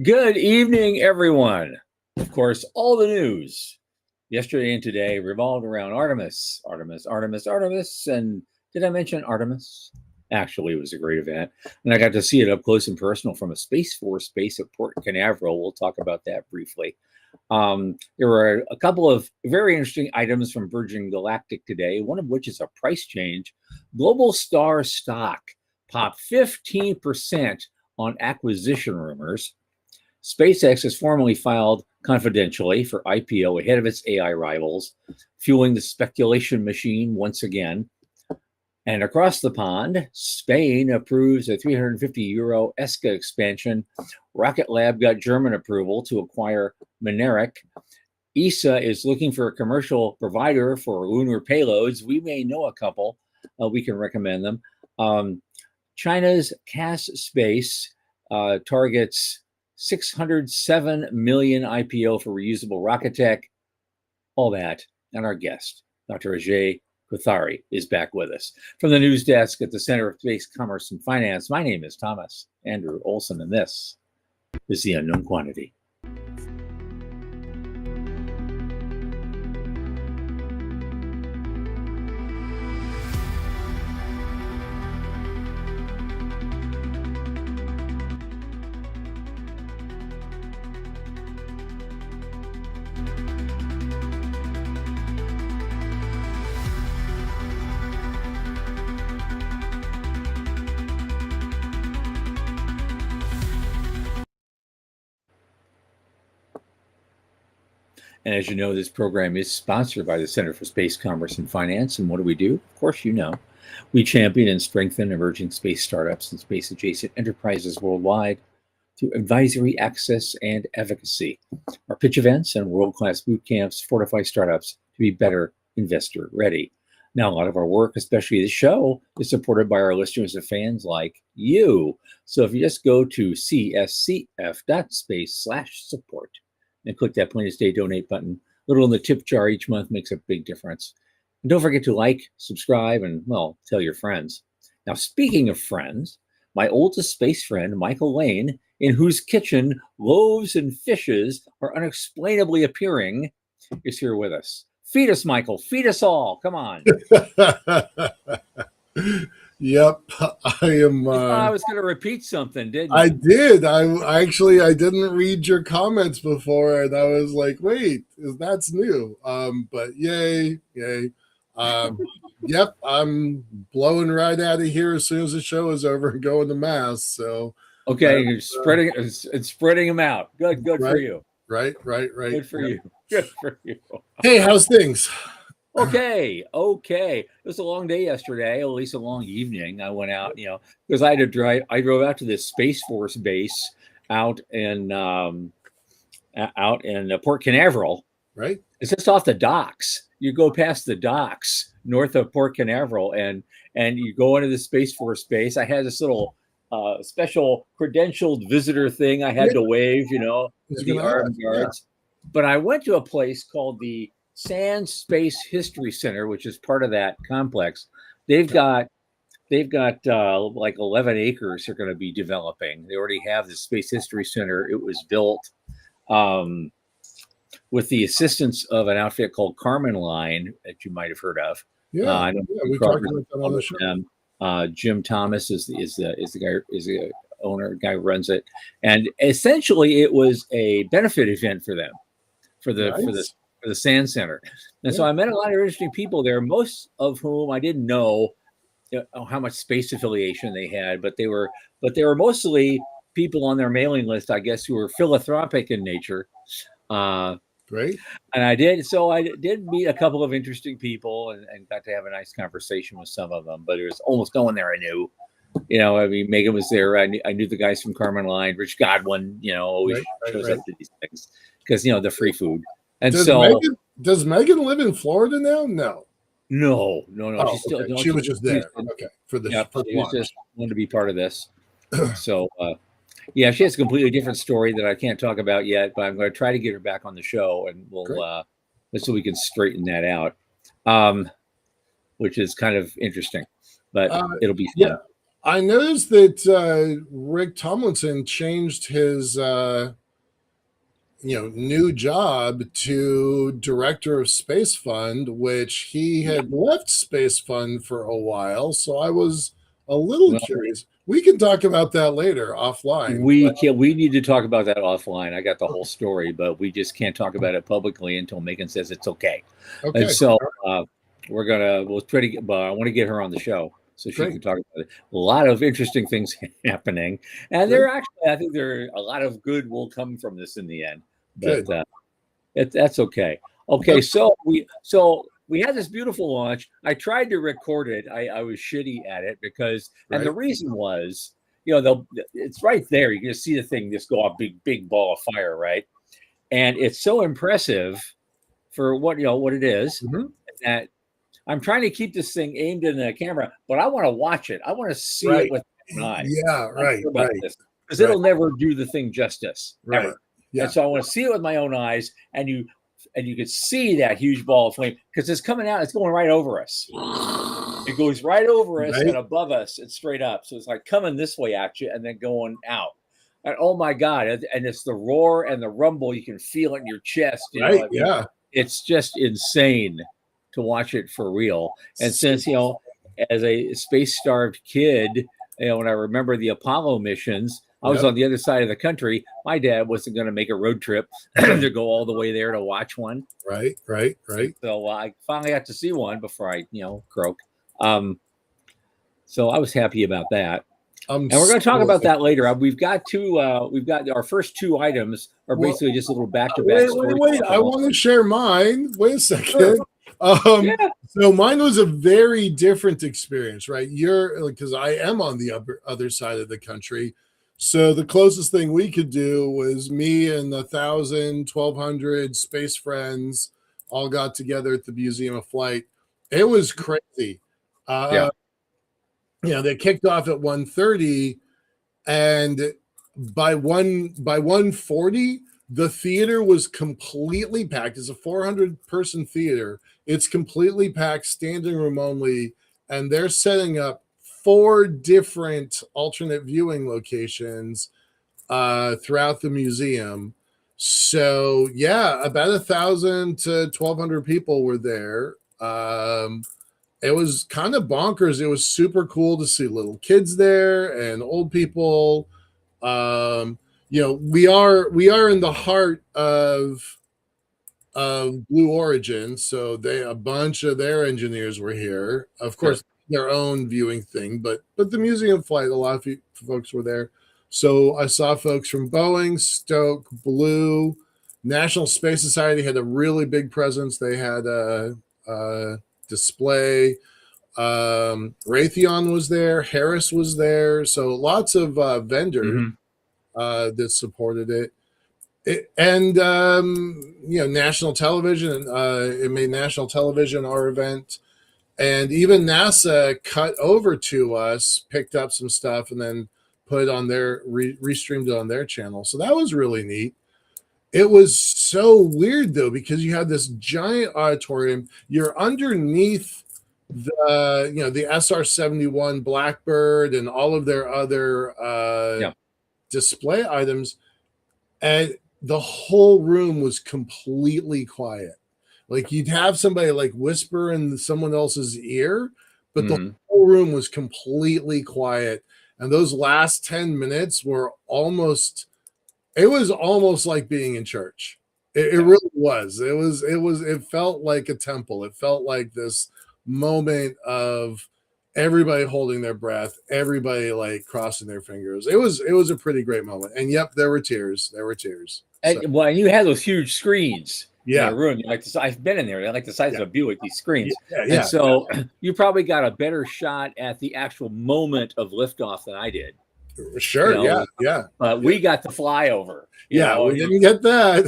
Good evening, everyone. Of course, all the news yesterday and today revolved around Artemis. And did I mention Artemis? Actually, it was a great event. And I got to see it up close and personal from a Space Force base at Port Canaveral. We'll talk about that briefly. There were a couple of very interesting items from Virgin Galactic today, one of which is a price change. Global Star stock popped 15% on acquisition rumors. SpaceX has formally filed confidentially for IPO ahead of its AI rivals, fueling the speculation machine once again. And across the pond, Spain approves a 350 euro ESCA expansion. Rocket Lab got German approval to acquire Mynaric. ESA is looking for a commercial provider for lunar payloads. We may know a couple. We can recommend them. China's CAS Space targets 607 million IPO for reusable rocket tech. All that. And our guest, Dr. Ajay Kothari, is back with us. From the news desk at the Center of Space Commerce and Finance, my name is Thomas Andrew Olson, and this is The Unknown Quantity. And as you know, this program is sponsored by the Center for Space Commerce and Finance. And what do we do? Of course, you know, we champion and strengthen emerging space startups and space-adjacent enterprises worldwide through advisory, access, and advocacy. Our pitch events and world-class boot camps fortify startups to be better investor-ready. Now, a lot of our work, especially this show, is supported by our listeners and fans like you. So if you just go to cscf.space/support, and click that Plainest Day donate button. A little in the tip jar each month makes a big difference. And don't forget to like, subscribe, and, well, tell your friends. Now, speaking of friends, my oldest space friend, Michael Lane, in whose kitchen loaves and fishes are unexplainably appearing, is here with us. Feed us, Michael. Feed us all. Come on. Yep, I am. I was going to repeat something, didn't you? I did. I didn't read your comments before, and I was like, "Wait, that's new." But yay! Yep, I'm blowing right out of here as soon as the show is over and going to mass. So okay, you're spreading them out. Good right, for you. Right. Good for you. Good for you. Hey, how's things? Okay. It was a long day yesterday, at least a long evening. I went out, because I had to drive. I drove out to this Space Force base out in Port Canaveral. Right. It's just off the docks. You go past the docks north of Port Canaveral, and you go into the Space Force base. I had this little special credentialed visitor thing I had to wave, to the armed guards. Yeah. But I went to a place called the Sand Space History Center, which is part of that complex. They've got like 11 acres they're going to be developing. They already have the Space History Center. It was built with the assistance of an outfit called Carmen Line that you might have heard of. We talked about that on the show. Jim Thomas is the owner, guy who runs it, and essentially it was a benefit event for them for the Sand Center. And so I met a lot of interesting people there, most of whom I didn't know how much space affiliation they had, but they were mostly people on their mailing list, I guess, who were philanthropic in nature. Great. And I did meet a couple of interesting people and got to have a nice conversation with some of them, but there was almost no one there I knew. Megan was there. I knew the guys from Carmen Line. Rich Godwin, always shows up to these things because, the free food. And does Megan live in Florida now? No. Oh, she was just there. For the she was just wanted to be part of this. So, she has a completely different story that I can't talk about yet, but I'm going to try to get her back on the show, and we'll so we can straighten that out, which is kind of interesting, but it'll be fun. I noticed that Rick Tomlinson changed his new job to director of Space Fund, which he Yeah. had left Space Fund for a while. So I was a little Well, curious. We can talk about that later offline. we can. We need to talk about that offline. I got the whole story, but we just can't talk about it publicly until Megan says it's okay. And Okay, so we'll try to get. But I want to get her on the show so she great, can talk about it. A lot of interesting things happening, and great, I think there a lot of good will come from this in the end. But good. that's okay. Okay, so we had this beautiful launch. I tried to record it. I was shitty at it because, and the Right, reason was, it's right there. You can see the thing just go off, big ball of fire, right? And it's so impressive for what it is hmm that I'm trying to keep this thing aimed in the camera, but I want to watch it. I want to see it right. with my own eyes. Yeah, I'm right, sure about right, this because right, it'll never do the thing justice right. ever. And Yeah, so I want to see it with my own eyes, and you could see that huge ball of flame because it's coming out. It's going right over us. It goes right over us right, and above us. It's straight up. So it's like coming this way at you and then going out. And oh my God! And it's the roar and the rumble. You can feel it in your chest. right. I mean, Yeah. it's just insane to watch it for real. And since as a space-starved kid, when I remember the Apollo missions, I was Yep. on the other side of the country. My dad wasn't going to make a road trip to go all the way there to watch one. Right, right, right. So I finally got to see one before I, croak. Um, so I was happy about that. I'm And we're going to talk so about that later. We've got our first two items are well. basically just a little back-to-back Wait, stories. wait. I want to share mine. Wait a Sure. second. Yeah. So mine was a very different experience, right? You're because I am on the other side of the country. So the closest thing we could do was me and 1,200 space friends all got together at the Museum of Flight. It was crazy. Yeah. Uh, they kicked off at 1:30, and by 1:40 the theater was completely packed. It's a 400 person theater. It's completely packed, standing room only, and they're setting up four different alternate viewing locations throughout the museum. So yeah, about 1,000 to 1,200 people were there. It was kind of bonkers. It was super cool to see little kids there and old people. um we are in the heart of Blue Origin, so a bunch of their engineers were here, of Sure. course, their own viewing thing, but the Museum Flight, a lot of folks were there. So I saw folks from Boeing, Stoke, Blue. National Space Society had a really big presence. They had a display. Raytheon was there, Harris was there, so lots of vendors Mm-hmm. that supported and national television. It made national television our event, and even NASA cut over to us, picked up some stuff, and then put it on their restreamed it on their channel. So that was really neat. It was so weird though, because you had this giant auditorium. You're underneath the SR-71 Blackbird and all of their other Yeah. display items, and the whole room was completely quiet. Like you'd have somebody like whisper in someone else's ear, but the Mm-hmm. whole room was completely quiet. And those last 10 minutes were it was almost like being in church. It Yeah. really was. It felt like a temple. It felt like this moment of everybody holding their breath, everybody like crossing their fingers. It was a pretty great moment. And yep, there were tears. There were tears. So, And you had those huge screens in yeah. a room. I've been in there. They're like the size Yeah. of a Buick, these screens. Yeah, And so you probably got a better shot at the actual moment of liftoff than I did. sure. You Yeah. But we got the flyover. Yeah, we didn't get that.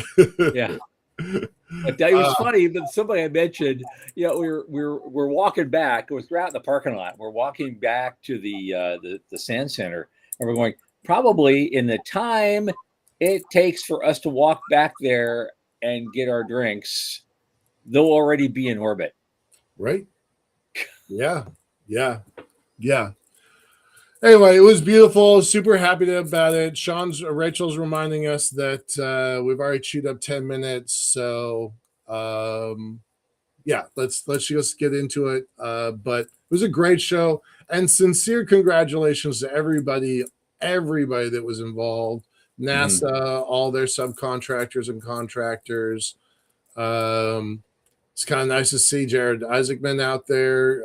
Yeah. But it was funny. But somebody I mentioned, we're walking back. We're out in the parking lot. We're walking back to the Sand Center, and we're going probably in the time it takes for us to walk back there and get our drinks, they'll already be in orbit. Right. Yeah. Anyway, it was beautiful. Super happy about it. Rachel's reminding us that we've already chewed up 10 minutes. So yeah, let's just get into it. But it was a great show, and sincere congratulations to everybody that was involved. NASA, all their subcontractors and contractors. It's kind of nice to see Jared Isaacman out there,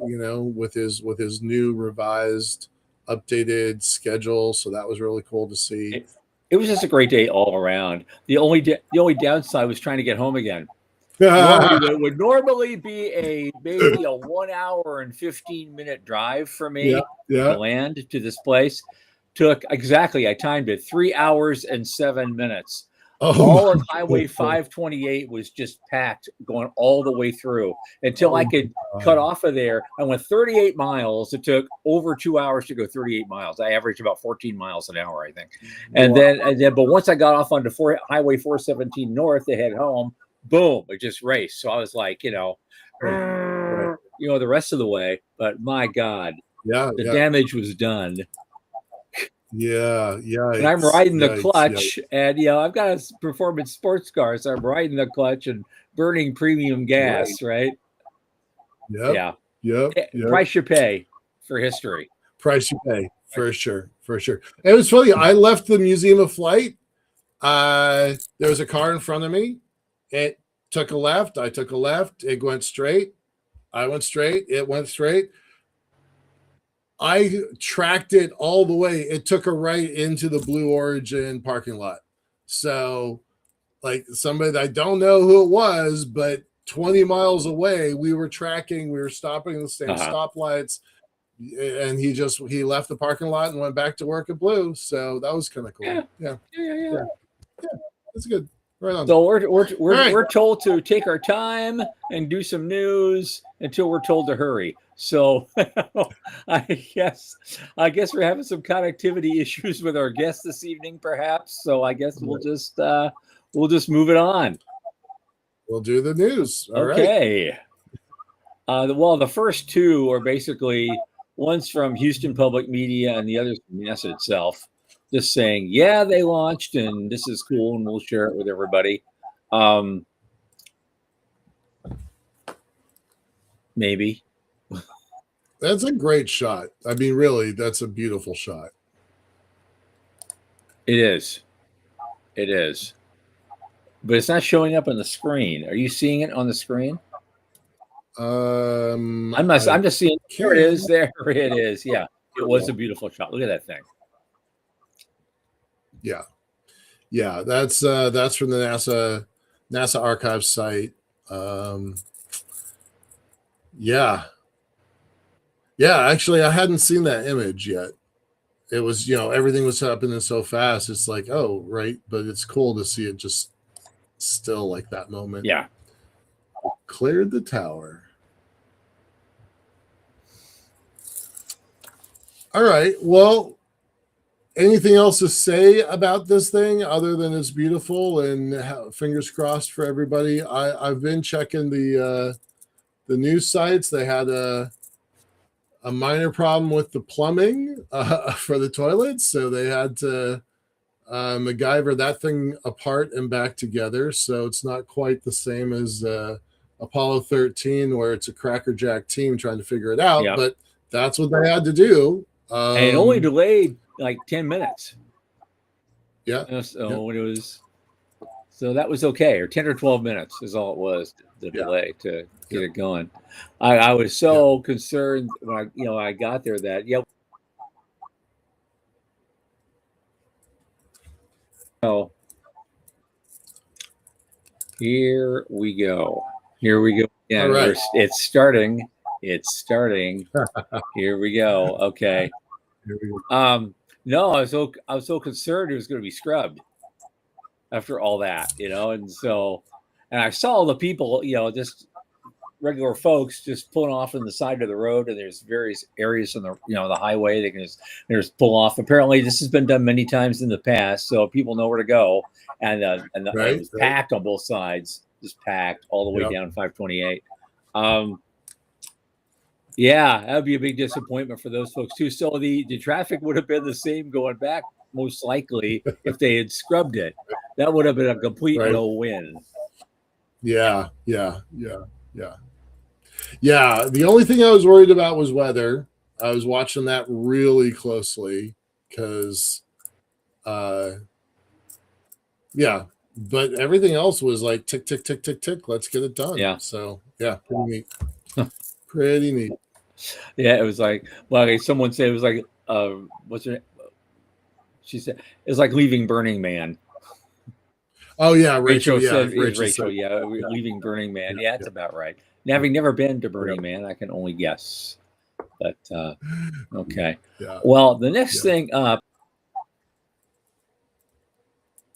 you know, with his new revised, updated schedule. So that was really cool to see. It was just a great day all around. The only downside was trying to get home again. Normally, it would normally be maybe a 1 hour and 15-minute drive for me to land to this place. Took exactly, I timed it, 3 hours and 7 minutes. All of Highway 528 was just packed going all the way through until I could cut off of there. I went 38 miles. It took over 2 hours to go 38 miles. I averaged about 14 miles an hour, I think. And then, but once I got off onto Highway 417 North to head home, boom, it just raced. So I was like, you know, the rest of the way. But my God, the damage was done. Yeah. And I'm riding the clutch, and I've got a performance sports car, so I'm riding the clutch and burning premium gas, right? Yeah. Price you pay for history. Price you pay, for sure. It was funny. I left the Museum of Flight. There was a car in front of me. It took a left. I took a left. It went straight. I went straight. It went straight. I tracked it all the way. It took a right into the Blue Origin parking lot. So, like, somebody that I don't know who it was, but 20 miles away, we were tracking. We were stopping in the same stoplights, and he left the parking lot and went back to work at Blue. So that was kind of cool. Yeah. That's good. Right on. So we're told to take our time and do some news until we're told to hurry. So I guess we're having some connectivity issues with our guest this evening, perhaps. So I guess we'll just move it on. We'll do the news. All okay. Right. Well, the first two are basically one's from Houston Public Media and the other's from NASA itself, just saying, yeah, they launched and this is cool and we'll share it with everybody. Maybe. That's a great shot. I mean, really, that's a beautiful shot. It is. But it's not showing up on the screen. Are you seeing it on the screen? I'm just seeing. There it is. There it is. Yeah, it was a beautiful shot. Look at that thing. Yeah. That's from the NASA archives site. Yeah, actually, I hadn't seen that image yet. It was, everything was happening so fast. It's like, oh, right. But it's cool to see it just still like that moment. Yeah. Cleared the tower. All right. Well, anything else to say about this thing other than it's beautiful and fingers crossed for everybody? I've been checking the news sites. They had a minor problem with the plumbing for the toilets, so they had to MacGyver that thing apart and back together. So it's not quite the same as Apollo 13, where it's a crackerjack team trying to figure it out. Yep. But that's what they had to do. And it only delayed like 10 minutes. Yeah. So that was okay, or 10 or 12 minutes is all it was, the delay to get it going. I was so concerned when I got there that here we go again. Right. It's starting. Here we go. Okay. No, I was so concerned it was going to be scrubbed after all that, and I saw the people, just regular folks just pulling off on the side of the road, and there's various areas on the the highway they can just pull off. Apparently, this has been done many times in the past, so people know where to go. And it was packed on both sides, just packed all the way down 528. Yeah, that would be a big disappointment for those folks too. So the traffic would have been the same going back, most likely, if they had scrubbed it. That would have been a complete Right. no-win. Yeah. Yeah. The only thing I was worried about was weather. I was watching that really closely because, yeah, but everything else was like tick, tick, tick, tick, tick. Let's get it done. Yeah. So, yeah, pretty neat. Pretty neat. Yeah, it was like, well, okay, someone said it was like, what's her name? She said it was like leaving Burning Man. Oh, yeah, Rachel. Yeah, said, it was Rachel. said, Yeah, leaving Burning Man. Yeah, that's yeah. about right. Now, having never been to Burning Man, I can only guess. But okay. Yeah. Well, the next thing up,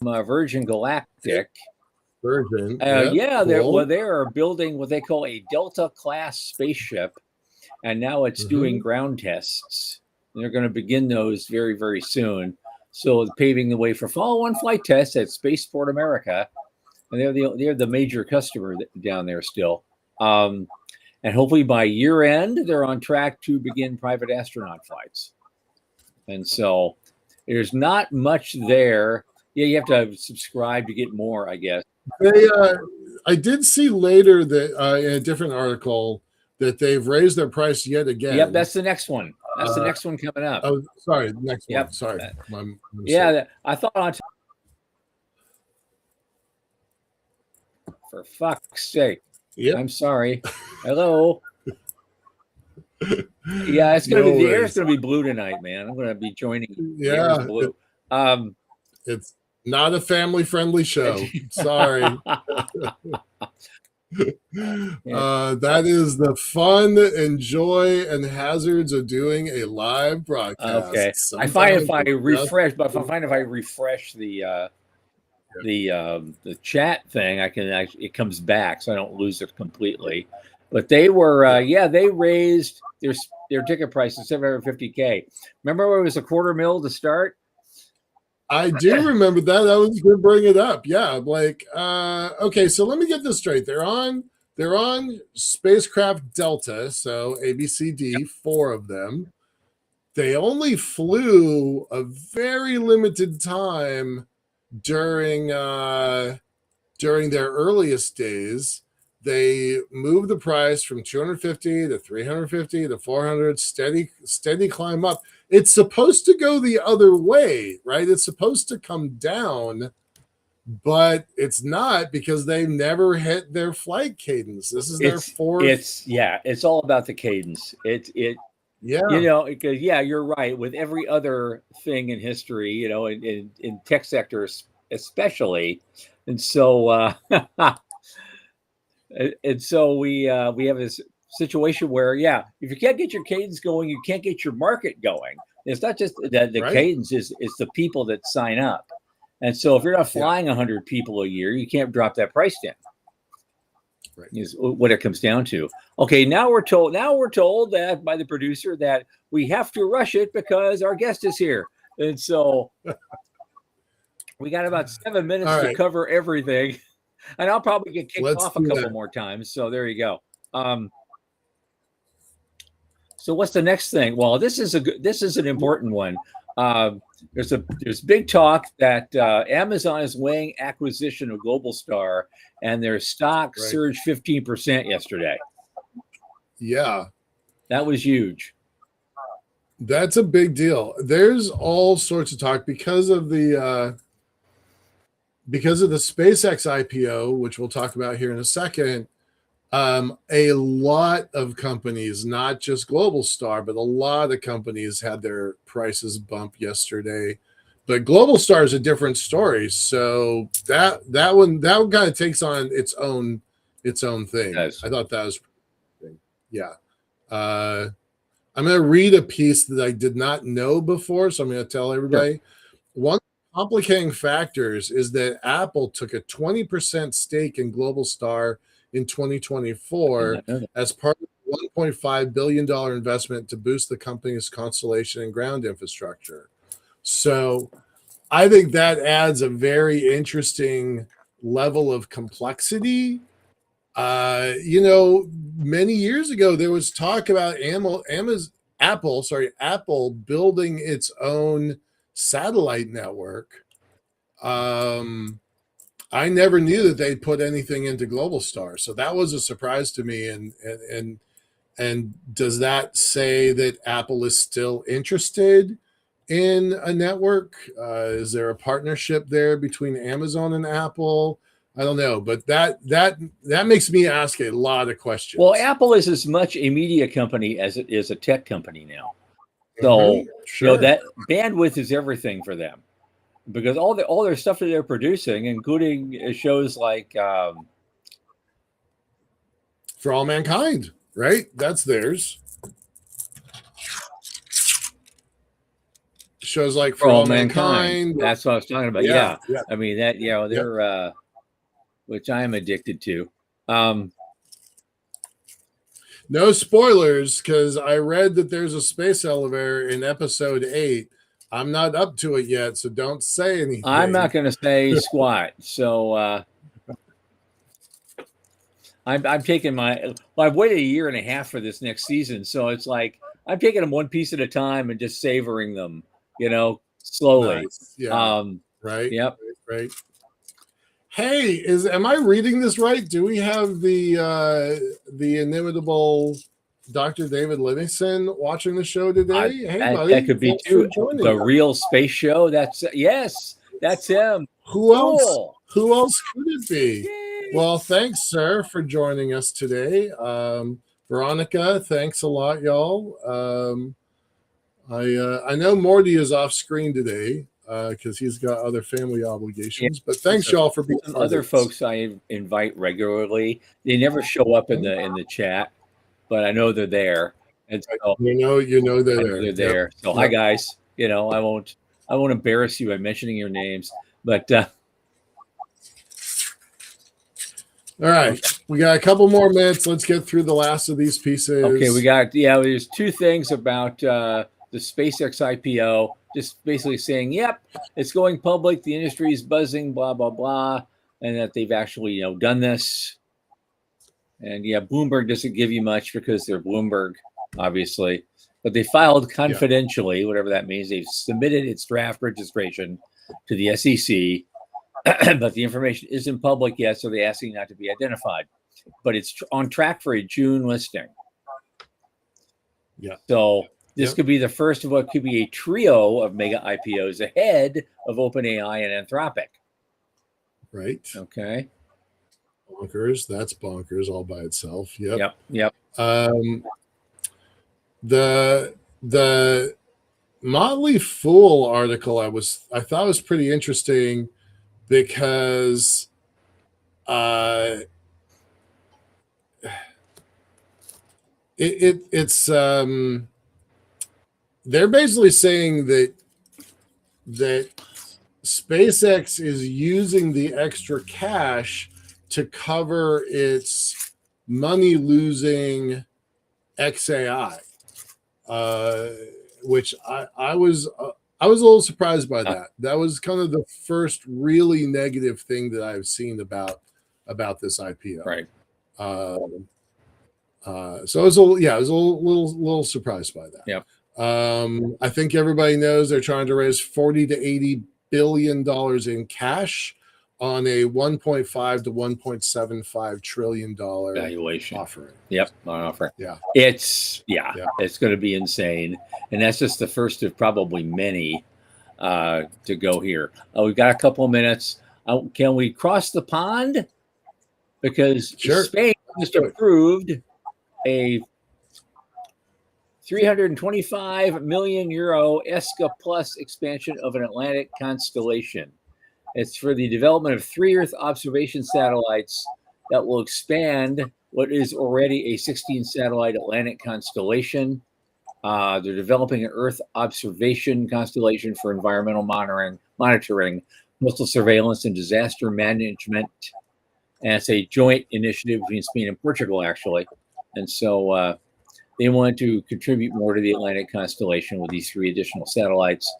Virgin Galactic. Virgin. Yeah, cool. they are building what they call a Delta class spaceship, and now it's doing ground tests. And they're going to begin those very, very soon. So paving the way for follow-on flight tests at Spaceport America, and they're the major customer down there still. And hopefully by year end, they're on track to begin private astronaut flights. And so there's not much there. Yeah, you have to subscribe to get more, I guess. I did see later that in a different article that they've raised their price yet again. Yep, that's the next one. That's the next one coming up. Oh, sorry, the next one. Sorry. Yeah, I thought on for fuck's sake. Yeah, I'm sorry. Hello. Yeah, it's gonna be the air's gonna be blue tonight, man. I'm gonna be joining. Yeah, blue. It's not a family-friendly show. Sorry. That is the fun and joy and hazards of doing a live broadcast. Okay. I find if I refresh the chat thing, I can actually, it comes back, so I don't lose it completely. But they were, they raised their ticket price to $750K. Remember where it was $250,000 to start? I do remember that. I was going to bring it up. Yeah, like, okay, so let me get this straight. They're on spacecraft Delta, so ABCD, 4 of them. They only flew a very limited time during their earliest days. They moved the price from 250 to 350 to 400, steady climb up. It's supposed to go the other way, right? It's supposed to come down, but it's not because they never hit their flight cadence. This is their fourth. It's all about the cadence. Because you're right. With every other thing in history, in tech sectors especially, and so we have this situation where, if you can't get your cadence going, you can't get your market going. It's not just that the cadence is the people that sign up. And so if you're not flying 100 people a year, you can't drop that price down. Right. Is what it comes down to. Okay, now we're told that by the producer that we have to rush it because our guest is here. And so we got about 7 minutes to cover everything. And I'll probably get kicked off a couple more times. So there you go. So what's the next thing? Well, this is an important one. There's big talk that Amazon is weighing acquisition of Globalstar, and their stock surged 15% yesterday. Yeah, that was huge. That's a big deal. There's all sorts of talk because of the SpaceX IPO, which we'll talk about here in a second. A lot of companies, not just Globalstar, but a lot of companies had their prices bump yesterday. But Globalstar is a different story. So that one kind of takes on its own thing. I thought that was pretty interesting. Yeah. I'm going to read a piece that I did not know before, so I'm going to tell everybody. Sure. One complicating factors is that Apple took a 20% stake in Globalstar in 2024 as part of a $1.5 billion investment to boost the company's constellation and ground infrastructure. So I think that adds a very interesting level of complexity Many years ago there was talk about Apple building its own satellite network. I never knew that they'd put anything into Globalstar, so that was a surprise to me. And does that say that Apple is still interested in a network? Is there a partnership there between Amazon and Apple? I don't know, but that makes me ask a lot of questions. Well, Apple is as much a media company as it is a tech company now. So sure. that bandwidth is everything for them, because all their stuff that they're producing, including shows like For All Mankind, right? That's theirs. Shows like For All Mankind. That's what I was talking about. Yeah. I mean that. Yeah, they're which I am addicted to. No spoilers, because I read that there's a space elevator in episode 8. I'm not up to it yet, so don't say anything. I'm not going to say squat. So I'm taking I've waited a year and a half for this next season, so it's like I'm taking them one piece at a time and just savoring them, slowly. Nice. Yeah. Right. Yep. Right. Hey, am I reading this right? Do we have the inimitable Dr. David Livingston watching the show today? Hey, buddy. That could be too. The Real Space Show. That's him. Who else could it be? Yay. Well, thanks, sir, for joining us today. Veronica, thanks a lot, y'all. I know Morty is off screen today because he's got other family obligations. But thanks, y'all, for being some other folks I invite regularly. They never show up in the chat, but I know they're there. And so you know they're there. So hi guys. I won't embarrass you by mentioning your names, but all right, we got a couple more minutes. Let's get through the last of these pieces. Okay, we got there's two things about the SpaceX IPO. Just basically saying, yep, it's going public. The industry is buzzing, blah, blah, blah. And that they've actually, done this. And Bloomberg doesn't give you much because they're Bloomberg, obviously. But they filed confidentially, whatever that means. They've submitted its draft registration to the SEC. But the information isn't public yet, so they're asking not to be identified. But it's on track for a June listing. Yeah. So this could be the first of what could be a trio of mega IPOs ahead of OpenAI and Anthropic. Right. Okay. Bonkers. That's bonkers all by itself. Yep. The Motley Fool article I thought was pretty interesting because it's they're basically saying that SpaceX is using the extra cash to cover its money losing XAI, which I was a little surprised by that. That was kind of the first really negative thing that I've seen about this IPO. Right. So I was a little surprised by that. Yep. I think everybody knows they're trying to raise $40 to $80 billion in cash on a $1.5 to $1.75 trillion valuation offering. Yep, on offer. Yeah, it's going to be insane, and that's just the first of probably many to go here. We've got a couple of minutes. Can we cross the pond? Because Spain just approved a 325 million euro ESCA Plus expansion of an Atlantic constellation. It's for the development of 3 Earth observation satellites that will expand what is already a 16-satellite Atlantic constellation. They're developing an Earth observation constellation for environmental monitoring, coastal surveillance, and disaster management. And it's a joint initiative between Spain and Portugal, actually. And so they wanted to contribute more to the Atlantic constellation with these 3 additional satellites.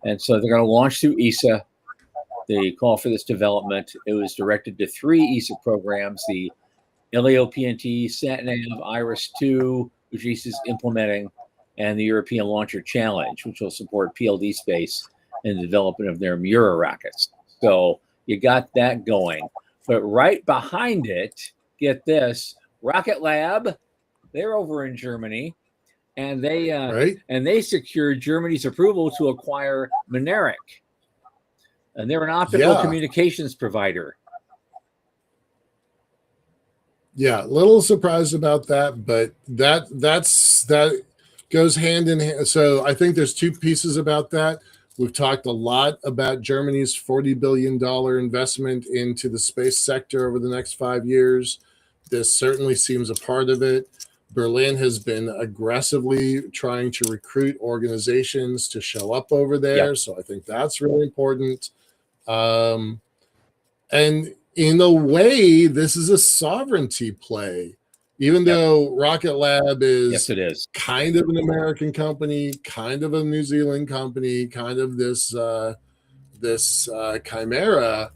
And so they're going to launch through ESA. The call for this development, it was directed to 3 ESA programs, the LAOPNT, SatNav, Iris-2, which is implementing, and the European Launcher Challenge, which will support PLD space in the development of their Mura rockets. So you got that going. But right behind it, get this, Rocket Lab, they're over in Germany, and they secured Germany's approval to acquire Mynaric, and they're an optical communications provider. Yeah, a little surprised about that, but that goes hand in hand. So I think there's two pieces about that. We've talked a lot about Germany's $40 billion investment into the space sector over the next 5 years. This certainly seems a part of it. Berlin has been aggressively trying to recruit organizations to show up over there. Yep. So I think that's really important. And in a way, this is a sovereignty play. Even though Rocket Lab is, it is kind of an American company, kind of a New Zealand company, kind of this chimera,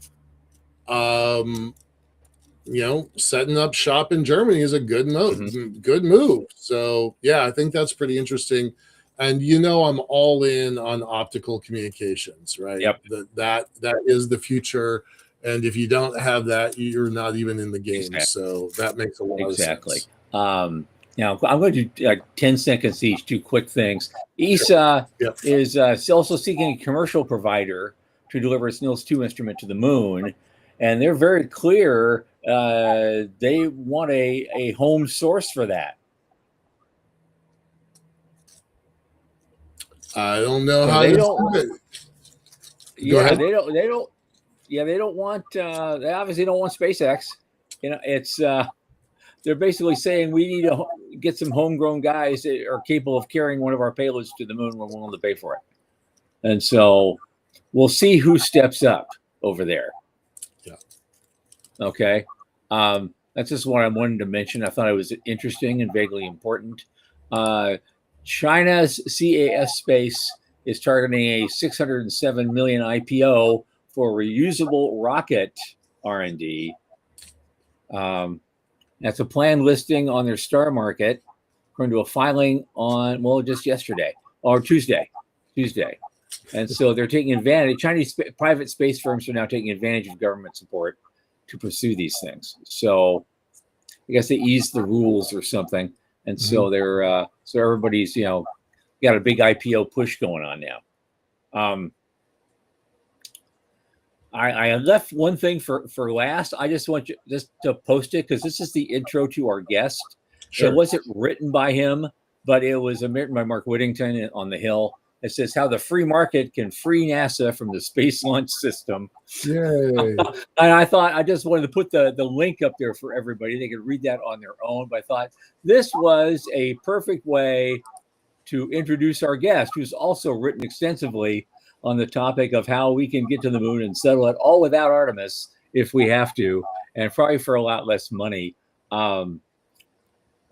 setting up shop in Germany is a good move. So yeah, I think that's pretty interesting. And I'm all in on optical communications, right? Yep. That is the future. And if you don't have that, you're not even in the game. Exactly. So that makes a lot of sense. Now, I'm going to do 10 seconds each, two quick things. ESA is also seeking a commercial provider to deliver its NILS-2 instrument to the moon. And they're very clear they want a home source for that. I don't know how to do it. Go ahead. They don't want. They obviously don't want SpaceX. It's they're basically saying we need to get some homegrown guys that are capable of carrying one of our payloads to the moon. We're willing to pay for it, and so we'll see who steps up over there. Yeah. Okay. That's just what I wanted to mention. I thought it was interesting and vaguely important. China's CAS Space is targeting a $607 million IPO for reusable rocket R&D. That's a planned listing on their Star Market, according to a filing on, just yesterday or Tuesday. And so they're taking advantage. Chinese private space firms are now taking advantage of government support to pursue these things. So I guess they eased the rules or something. And so they're, so everybody's, got a big IPO push going on now. I left one thing for last. I just want you just to post it because this is the intro to our guest. Sure. It wasn't written by him, but it was written by Mark Whittington on the Hill. It says how the free market can free NASA from the Space Launch System. Yay. And I thought I just wanted to put the link up there for everybody. They could read that on their own. But I thought this was a perfect way to introduce our guest, who's also written extensively on the topic of how we can get to the moon and settle it all without Artemis if we have to, and probably for a lot less money. And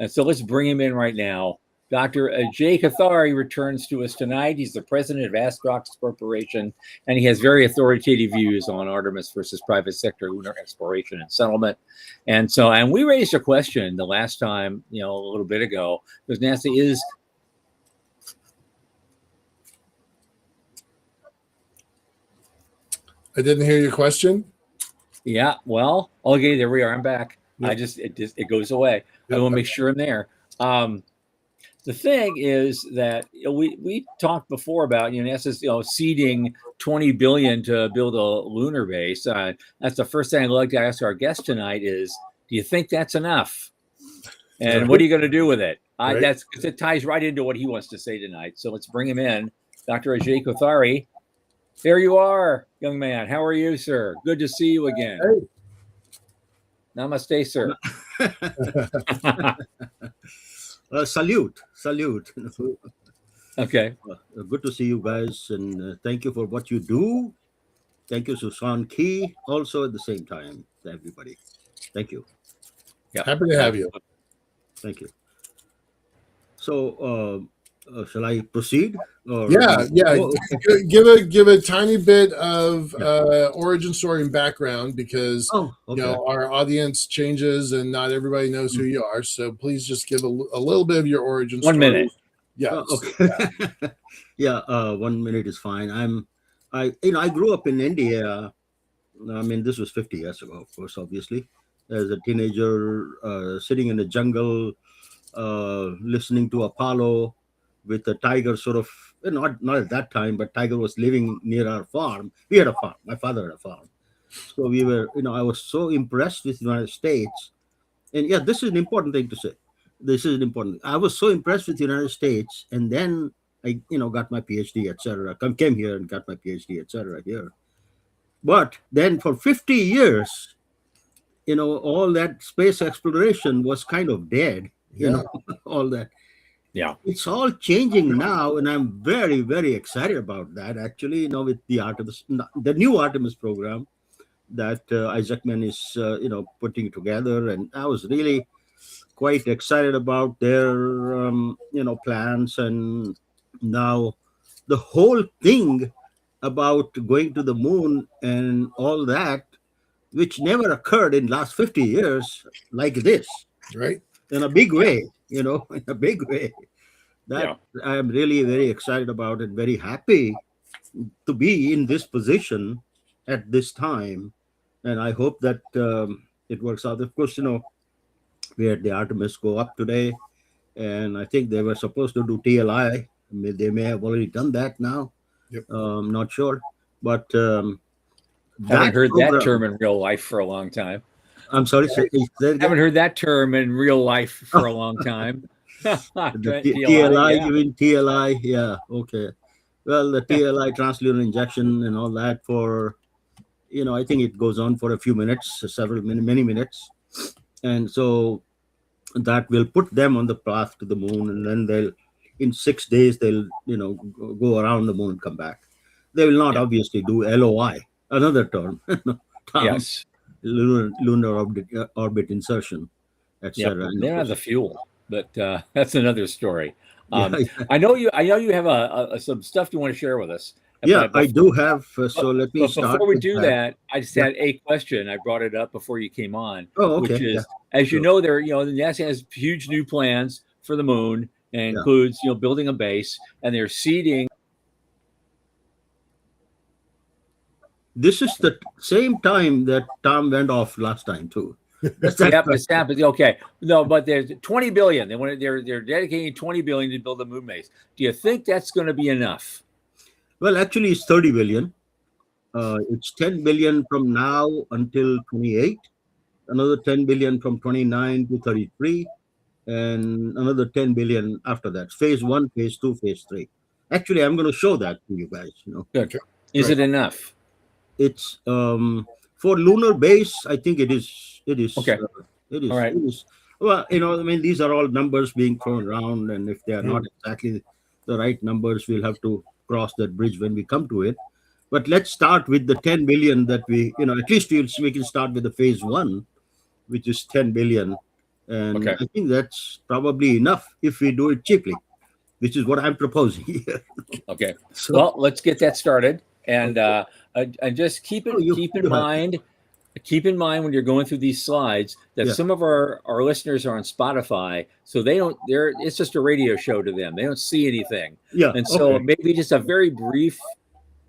so let's bring him in right now. Dr. Ajay Kothari returns to us tonight. He's the president of Astrox Corporation, and he has very authoritative views on Artemis versus private sector lunar exploration and settlement. And we raised a question the last time, a little bit ago, because NASA is. I didn't hear your question. Yeah, well, okay, there we are. I'm back. Yep. It goes away. Yep. I want to make sure I'm there. The thing is that we talked before about NASA's seeding $20 billion to build a lunar base. That's the first thing I'd like to ask our guest tonight is, do you think that's enough? And what are you going to do with it? That's because it ties right into what he wants to say tonight. So let's bring him in, Dr. Ajay Kothari. There you are, young man. How are you, sir? Good to see you again. Hey. Namaste, sir. Salute. Okay. Good to see you guys, and thank you for what you do. Thank you, Susan Key, also at the same time to everybody. Thank you. Yeah. Happy to have you. Thank you. So Shall I proceed? Or Yeah, yeah. oh, okay. Give a tiny bit of origin story and background, because Oh, okay. our audience changes and not everybody knows who you are. So please just give a little bit of your origin 1 story. minute. Yeah. Okay. Yeah, 1 minute is fine. I grew up in India. I mean, this was 50 years ago, of course, obviously, as a teenager, sitting in the jungle, listening to Apollo with a tiger sort of, not at that time, but tiger was living near our farm. We had a farm. My father had a farm. So we were, I was so impressed with the United States. And yeah, this is an important thing to say. This is important. I was so impressed with the United States, and then I, got my PhD, etc. Came here and got my PhD, etc. here. But then for 50 years, all that space exploration was kind of dead. Yeah. All that. Yeah. It's all changing now, and I'm very, very excited about that. Actually, with the new Artemis program that Isaacman is, putting together, and I was really quite excited about their, plans, and now the whole thing about going to the moon and all that, which never occurred in last 50 years, like this, Right. in a big way, in a big way. That Yeah. I am really very excited about and very happy to be in this position at this time. And I hope that it works out. Of course, we had the Artemis go up today, and I think they were supposed to do TLI. They may have already done that now. Yep. Not sure. But Haven't that heard that program, term in real life for a long time. I'm sorry, say that again? Haven't heard that term in real life for a long time. The TLI, TLI, yeah. you mean TLI? Yeah, okay. Well, the TLI, translunar injection, and all that for, I think it goes on for a few minutes, many minutes. And so that will put them on the path to the moon, and then in 6 days, they'll, go around the moon and come back. They will not Yeah. obviously do LOI, another term, Yes. lunar orbit insertion, Yeah. etc. They don't have the fuel, but that's another story. Yeah, I know you have some stuff you want to share with us. yeah, But I do have. So let me But start before we with do that. that, I just Yeah. had a question. I brought it up before you came on, Oh, which okay. Yeah. is, as you Sure. know, NASA has huge new plans for the moon, and Yeah. includes, building a base, and they're seeding. This is the same time that Tom went off last time too. That's Yep, it's happening. Okay, no, but there's 20 billion. They're dedicating 20 billion to build a moon base. Do you think that's going to be enough? Well, actually, it's 30 billion. It's 10 billion from now until 28, another 10 billion from 29 to 33, and another 10 billion after that. Phase 1, phase 2, phase 3. Actually, I'm going to show that to you guys. Good. Is it enough? It's for lunar base. I think it is. It is. Okay. It is. All right. It is. Well, I mean, these are all numbers being thrown around, and if they are not exactly the right numbers, we'll have to cross that bridge when we come to it. But let's start with the 10 billion that at least we can start with the phase 1, which is 10 billion. And Okay. I think that's probably enough if we do it cheaply, which is what I'm proposing here. Okay. So, Well, let's get that started, and just keep in mind. Keep in mind when you're going through these slides that some of our listeners are on Spotify, so it's just a radio show to them. They don't see anything. yeah. And so maybe just a very brief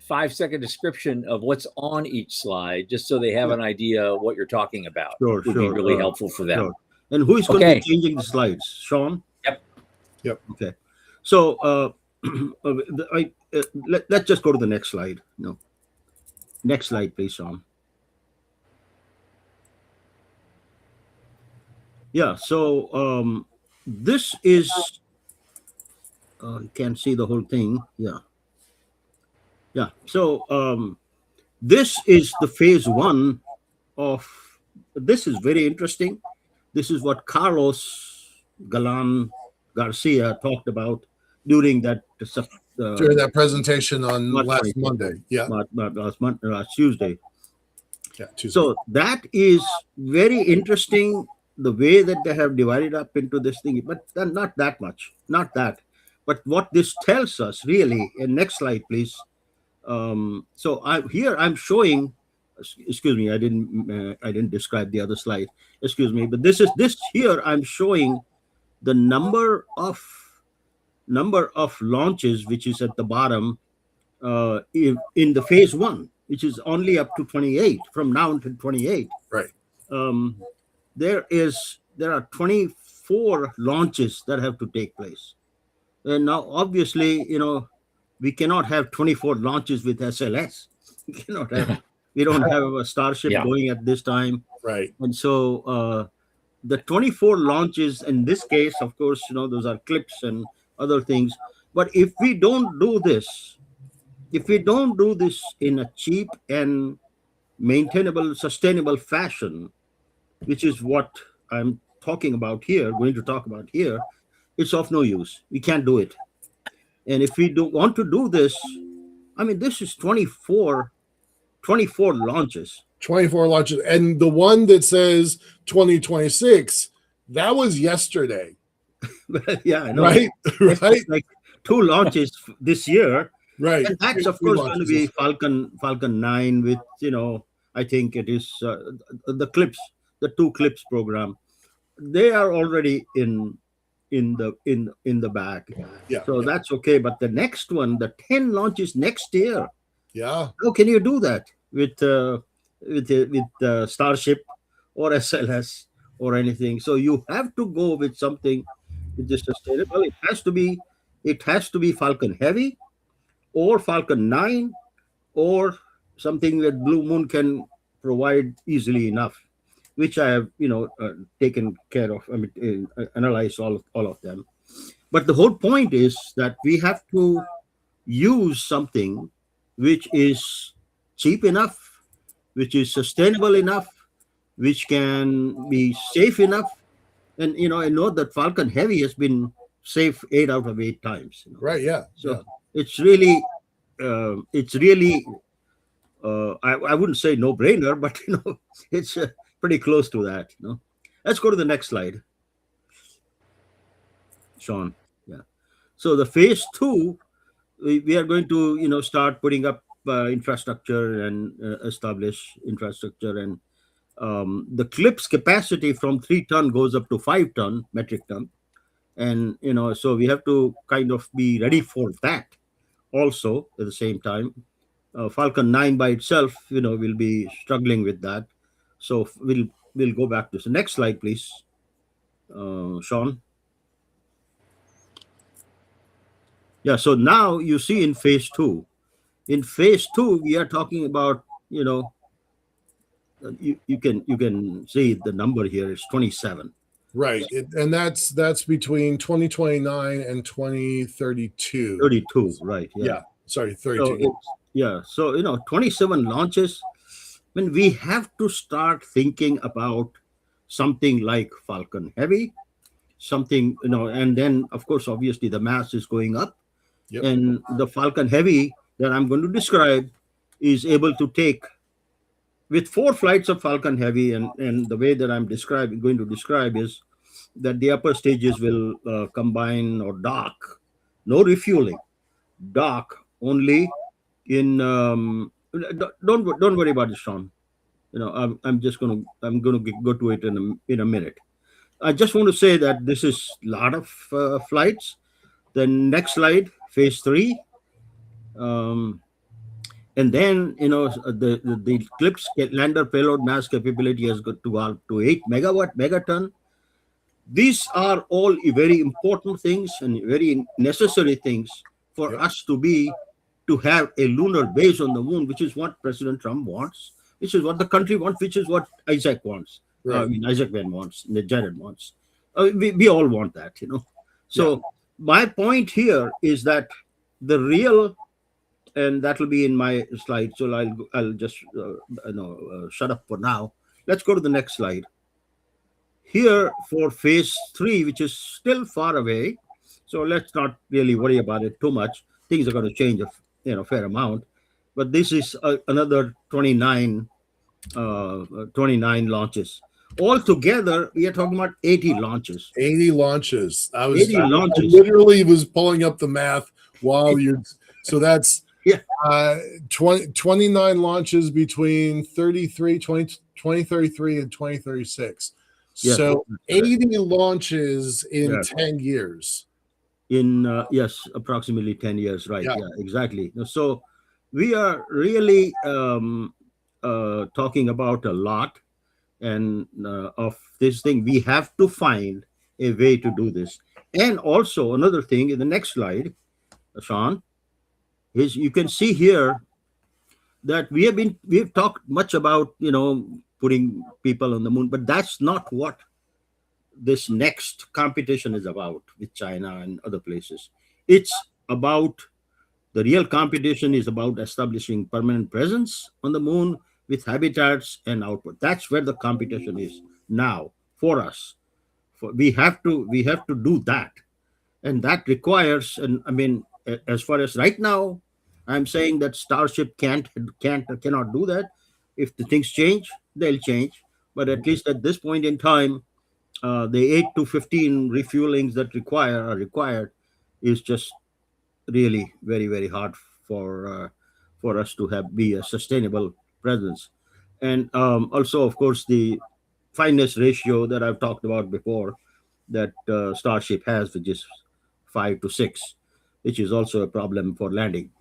5-second description of what's on each slide, just so they have an idea of what you're talking about. Sure, would be really helpful for them. Sure. And who is going to be changing the slides? Sean? Yep. Okay. So let's just go to the next slide. No. Next slide, please, Sean. Yeah. So this is. You can't see the whole thing. Yeah. Yeah. So this is the phase 1 of. This is very interesting. This is what Carlos Galan Garcia talked about during that presentation on last Monday. Yeah. Last Tuesday. Yeah, Tuesday. So that is very interesting, the way that they have divided up into this thing, but not that much. Not that. But what this tells us really, and next slide, please. So I'm showing. Excuse me, I didn't describe the other slide. Excuse me, but this here. I'm showing the number of launches, which is at the bottom, in the phase one, which is only up to 28 from now to 28. Right. There are 24 launches that have to take place, and now obviously we cannot have 24 launches with SLS. We don't have a Starship going at this time, right? And so the 24 launches in this case, of course, those are clips and other things. But if we don't do this in a cheap and maintainable, sustainable fashion, which is what I'm going to talk about here, it's of no use. We can't do it. And if we want to do this, this is 24 launches. 24 launches. And the one that says 2026, that was yesterday. Yeah, I know. Right? Right? Like 2 launches this year. Right. And that's, of course, going to be Falcon 9 with, I think it is the clips, the 2 clips program. They are already in the bag. Yeah. So that's okay. But the next one, the 10 launches next year. Yeah. How can you do that with Starship or SLS or anything? So you have to go with something which is sustainable. It has to be Falcon Heavy or Falcon 9 or something that Blue Moon can provide easily enough, which I have taken care of. Analyzed all of them. But the whole point is that we have to use something which is cheap enough, which is sustainable enough, which can be safe enough. And I know that Falcon Heavy has been safe 8 out of 8 times. Right. Yeah. So it's really I wouldn't say no brainer, but it's pretty close to that. Let's go to the next slide, Sean. Yeah. So the phase 2, we are going to start putting up infrastructure and establish infrastructure, and the clips capacity from 3 ton goes up to 5 ton metric ton, and so we have to kind of be ready for that also at the same time. Falcon 9 by itself will be struggling with that, so we'll go back to the next slide, please, Sean. Yeah, so now you see in phase 2 we are talking about you can see the number here is 27. Right. And that's between 2029 and 2032. 32, right. Yeah. Sorry, 32. So 27 launches. We have to start thinking about something like Falcon Heavy, something, and then, of course, obviously the mass is going up. Yep. And the Falcon Heavy that I'm going to describe is able to take, with 4 flights of Falcon Heavy, and the way that I'm going to describe is that the upper stages will combine or dock, no refueling, dock only in. Don't worry about it, Sean. I'm going to go to it in a minute. I just want to say that this is a lot of flights. The next slide, phase 3. And then, the CLIPS lander payload mass capability has got to go up to 8 megaton. These are all very important things and very necessary things for us to have a lunar base on the moon, which is what President Trump wants, which is what the country wants, which is what Isaac wants. Right. Isaac Ben wants, Jared wants. We all want that, So my point here is that the real, and that will be in my slide. So I'll just shut up for now. Let's go to the next slide. Here for phase 3, which is still far away, so let's not really worry about it too much. Things are going to change a fair amount, but this is another 29 launches. Altogether, we are talking about 80 launches. 80 launches. I 80 I launches. literally was pulling up the math while you're. So that's Yeah. 29 launches between 2033 and 2036. Yes, So that's correct. 80 launches in Yeah. 10 years. In yes, approximately 10 years, right? Yeah. Yeah, exactly. So we are really talking about a lot and of this thing. We have to find a way to do this. And also another thing in the next slide, Sean, is you can see here that we've talked much about putting people on the moon, but that's not what this next competition is about with China and other places. It's about the real competition is about establishing permanent presence on the moon with habitats and output. That's where the competition is now for us. We have to do that, and that requires. And I mean, as far as right now, I'm saying that Starship cannot do that. If the things change, they'll change. But at least at this point in time, the 8 to 15 refuelings that are required is just really very very hard for uh, for us to have be a sustainable presence. And also of course the fineness ratio that I've talked about before, that Starship has, which is 5 to 6, which is also a problem for landing.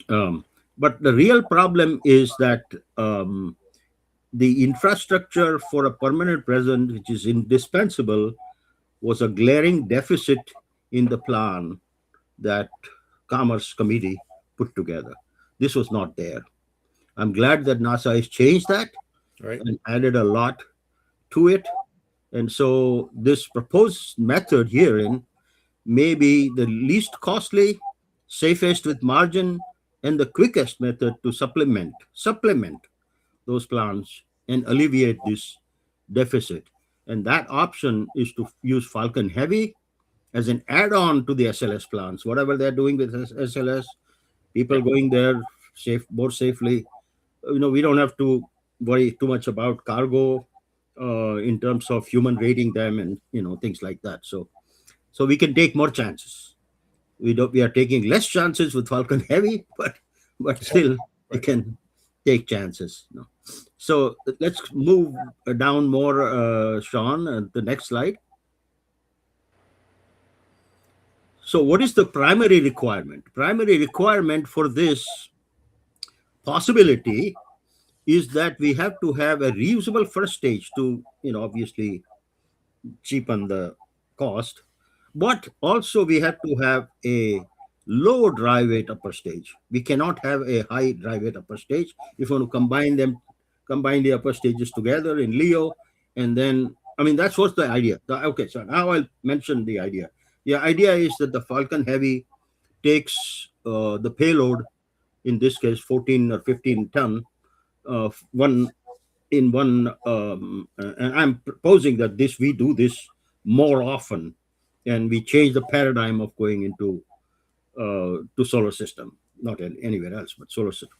But the real problem is that the infrastructure for a permanent presence, which is indispensable, was a glaring deficit in the plan that Commerce Committee put together. This was not there. I'm glad that NASA has changed that Right. and added a lot to it. And so this proposed method herein may be the least costly, safest with margin, and the quickest method to supplement those plans and alleviate this deficit. And that option is to use Falcon Heavy as an add-on to the SLS plans. Whatever they're doing with SLS, people going there more safely. We don't have to worry too much about cargo in terms of human rating them and things like that. So we can take more chances. We are taking less chances with Falcon Heavy, but still we can take chances. So let's move down more, Sean. The next slide. So what is the primary requirement? Primary requirement for this possibility is that we have to have a reusable first stage to, obviously cheapen the cost, but also we have to have a low dry weight upper stage. We cannot have a high dry weight upper stage. If you want to combine the upper stages together in LEO, and then, I mean, that's what's the idea. Okay, so now I'll mention the idea. The idea is that the Falcon Heavy takes the payload, in this case 14 or 15 ton, one in one, and I'm proposing that we do this more often, and we change the paradigm of going into to solar system, not anywhere else but solar system.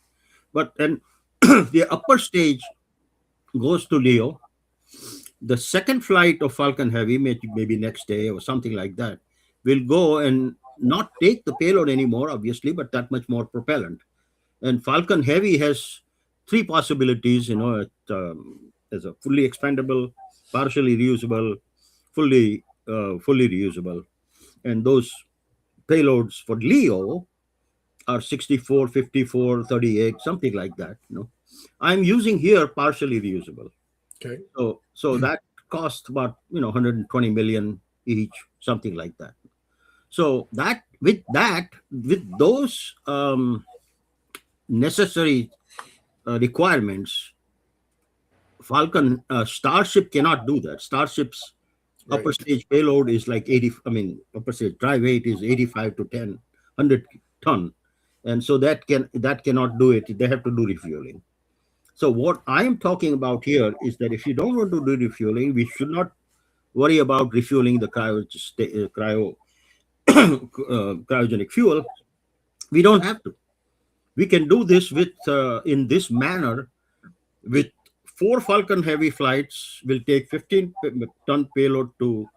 But then the upper stage goes to LEO. The second flight of Falcon Heavy, maybe next day or something like that, will go and not take the payload anymore, obviously, but that much more propellant. And Falcon Heavy has three possibilities, as a fully expandable, partially reusable, fully reusable. And those payloads for LEO are 64, 54, 38, something like that. I'm using here partially reusable. Okay. So that costs about 120 million each, something like that. So with those necessary requirements, Starship cannot do that. Starship's upper Right. stage payload is like 80. I mean, upper stage dry weight is 85 to 100 ton, and so that cannot do it. They have to do refueling. So what I am talking about here is that if you don't want to do refueling, we should not worry about refueling the cryogenic fuel. We don't have to. We can do this with in this manner with 4 Falcon Heavy flights will take 15-ton payload to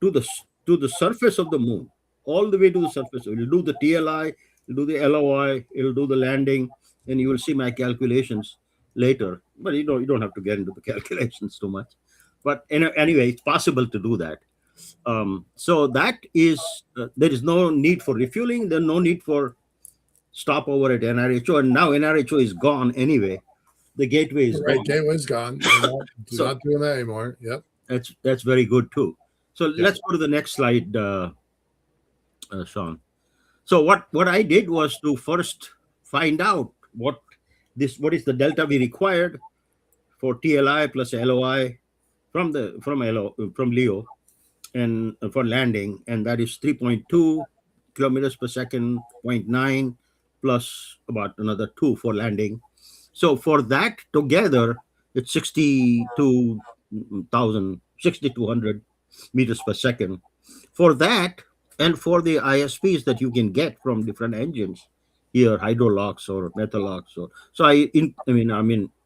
the surface of the moon, all the way to the surface. It will do the TLI, it'll do the LOI, it'll do the landing, and you will see my calculations later. But you don't have to get into the calculations too much. But anyway, it's possible to do that. So that is there is no need for refueling. There's no need for stopover at NRHO, and now NRHO is gone anyway. The gateway is Right, gone. gateway's gone. They're not doing that anymore. Yep. That's very good too. So let's go to the next slide, Sean. So what I did was to first find out what is the delta V required for TLI plus LOI from LEO and for landing, and that is 3.2 kilometers per second, 0.9 plus about another 2 for landing. So for that together, it's 6,200 meters per second. For that, and for the ISPs that you can get from different engines here, hydrolocks or methalocks, so I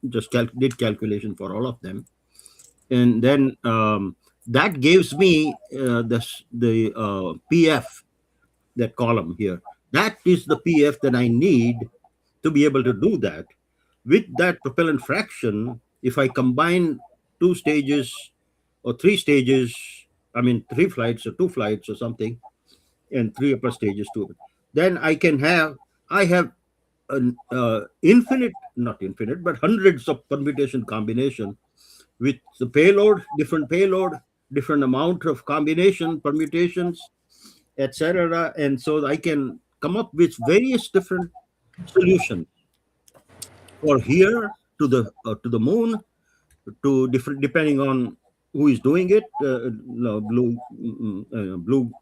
just did calculation for all of them, and then that gives me the PF, that column here. That is the PF that I need to be able to do that. With that propellant fraction, if I combine 2 stages or 3 stages, 3 flights or 2 flights or something, and 3 upper stages too, then I have an not infinite, but hundreds of permutation combination with the payload, different amount of combination, permutations, etc. And so I can come up with various different solutions for here to the moon, to different, depending on who is doing it.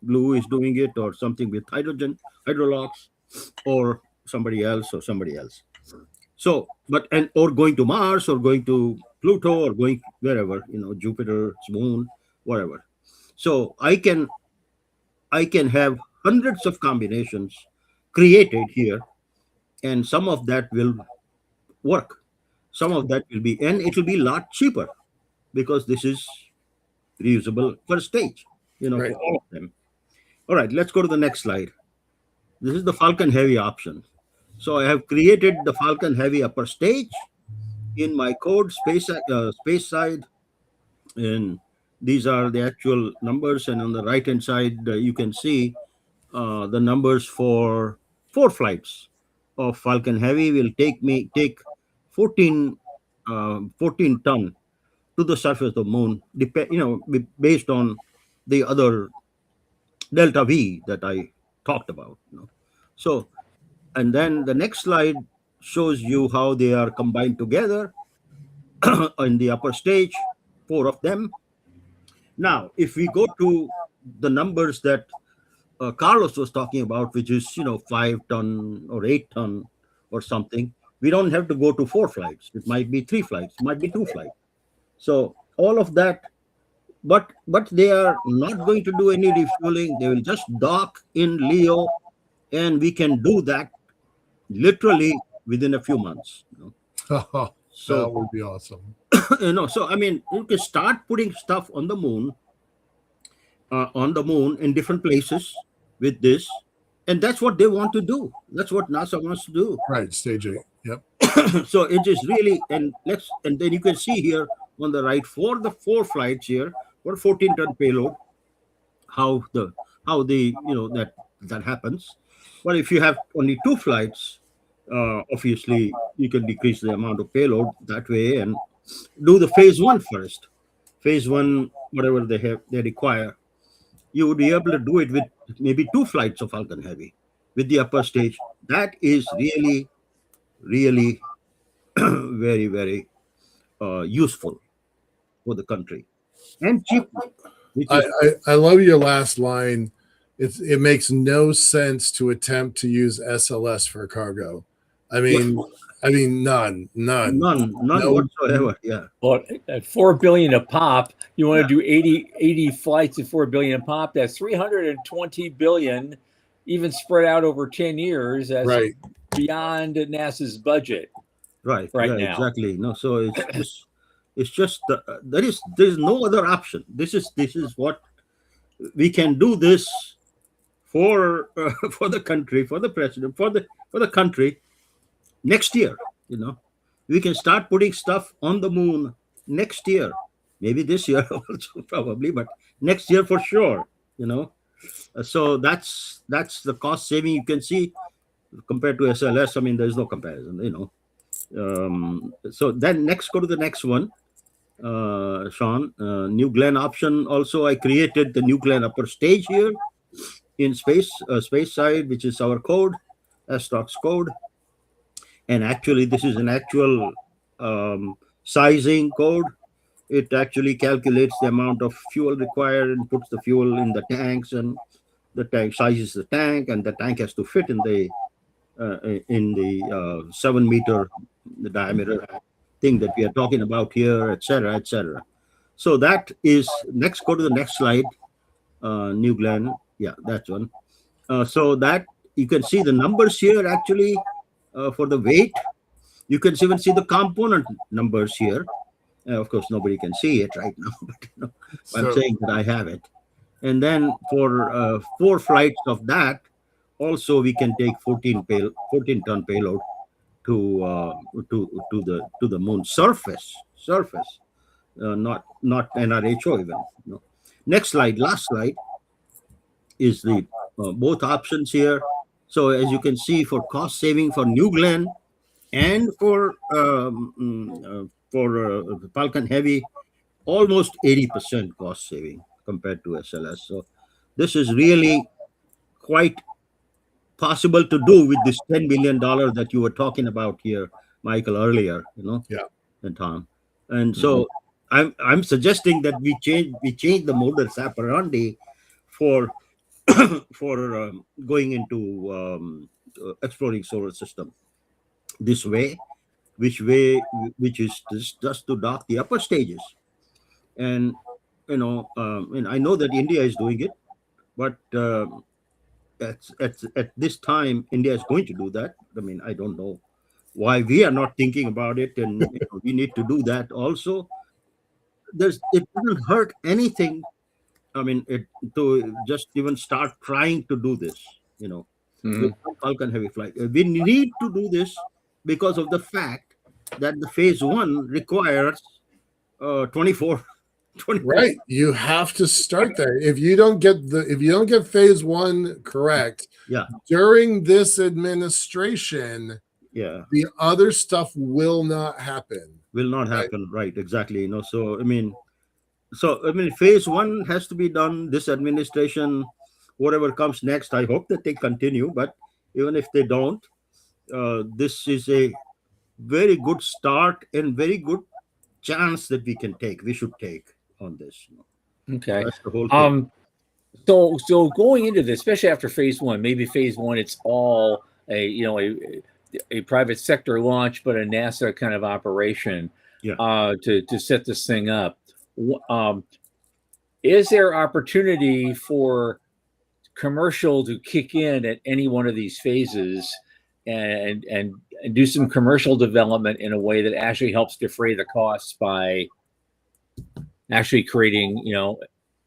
Blue is doing it, or something with hydrolocks, or somebody else. So, or going to Mars, or going to Pluto, or going wherever, Jupiter, moon, whatever. So I can have hundreds of combinations created here, and some of that will work. Some of that will be, and it will be a lot cheaper because this is reusable per stage, Right. for all of them. All right, let's go to the next slide. This is the Falcon Heavy option. So I have created the Falcon Heavy upper stage in my code space side, and these are the actual numbers. And on the right hand side, you can see the numbers for 4 flights of Falcon Heavy will take 14 ton to the surface of the moon, based on the other delta V that I talked about. So, and then the next slide shows you how they are combined together in the upper stage, 4 of them. Now, if we go to the numbers that Carlos was talking about, which is 5 ton or 8 ton or something, we don't have to go to 4 flights. It might be 3 flights, it might be 2 flights. So all of that, but they are not going to do any refueling. They will just dock in LEO, and we can do that literally within a few months. That So would be awesome. so you can start putting stuff on the moon in different places with this, and that's what they want to do. That's what NASA wants to do. Right, stage 8. Yep. So it is really, and then you can see here on the right, for the 4 flights here, for 14-ton payload, how that happens. But if you have only 2 flights, obviously you can decrease the amount of payload that way and do the phase 1 first. Phase 1, whatever they require, you would be able to do it with maybe 2 flights of Falcon Heavy with the upper stage. That is really, really very, very useful for the country and cheap. I love your last line. It makes no sense to attempt to use SLS for cargo. None whatsoever. Yeah. Well, at $4 billion a pop, you want to do 80 flights at $4 billion a pop. That's $320 billion, even spread out over 10 years. That's right. beyond NASA's budget. Right. right Yeah, now. exactly. No, so it's just there's no other option. This is what we can do this for for the country, for the president, for the country next year. You know, we can start putting stuff on the moon next year. Maybe this year also probably, but next year for sure. You know, so that's the cost saving you can see compared to SLS. I mean, there's no comparison. You know, so then next go to the next one, Sean. New Glenn option. Also, I created the New Glenn upper stage here in space side, which is our code, STOX code. And actually, this is an actual sizing code. It actually calculates the amount of fuel required and puts the fuel in the tanks, and the tank sizes the tank, and the tank has to fit in the 7 meter diameter thing that we are talking about here, etc., etc. So that is next. Go to the next slide, New Glenn. Yeah, that's one. So that you can see the numbers here actually for the weight. You can even see the component numbers here. Of course, nobody can see it right now, but I'm So saying that I have it. And then for 4 flights of that, also we can take 14-ton payload to the moon surface, not NRHO even. Next slide, last slide is the both options here. So as you can see, for cost saving for New Glenn and for Falcon Heavy, almost 80% cost saving compared to SLS. So this is really quite possible to do with this $10 million that you were talking about here, Michael, earlier, yeah, and Tom. And so I'm suggesting that we change the modus operandi for for going into exploring solar system this way, which is just to dock the upper stages. And and I know that India is doing it, but at this time India is going to do that. I mean, I don't know why we are not thinking about it, and we need to do that also. It doesn't hurt anything. I mean, to just even start trying to do this, with Falcon Heavy flight. We need to do this because of the fact that the phase 1 requires 24. right. You have to start there. If you don't get phase 1 correct, Yeah, during this administration, yeah, the other stuff will not happen. will not happen. Right, exactly. So I mean, phase 1 has to be done. This administration, whatever comes next, I hope that they continue. But even if they don't, this is a very good start and very good chance that we should take on this. Okay. That's the whole thing. So going into this, especially after phase 1, maybe phase 1 it's all a private sector launch, but a NASA kind of operation. Yeah. To set this thing up. Is there opportunity for commercial to kick in at any one of these phases and do some commercial development in a way that actually helps defray the costs by actually creating,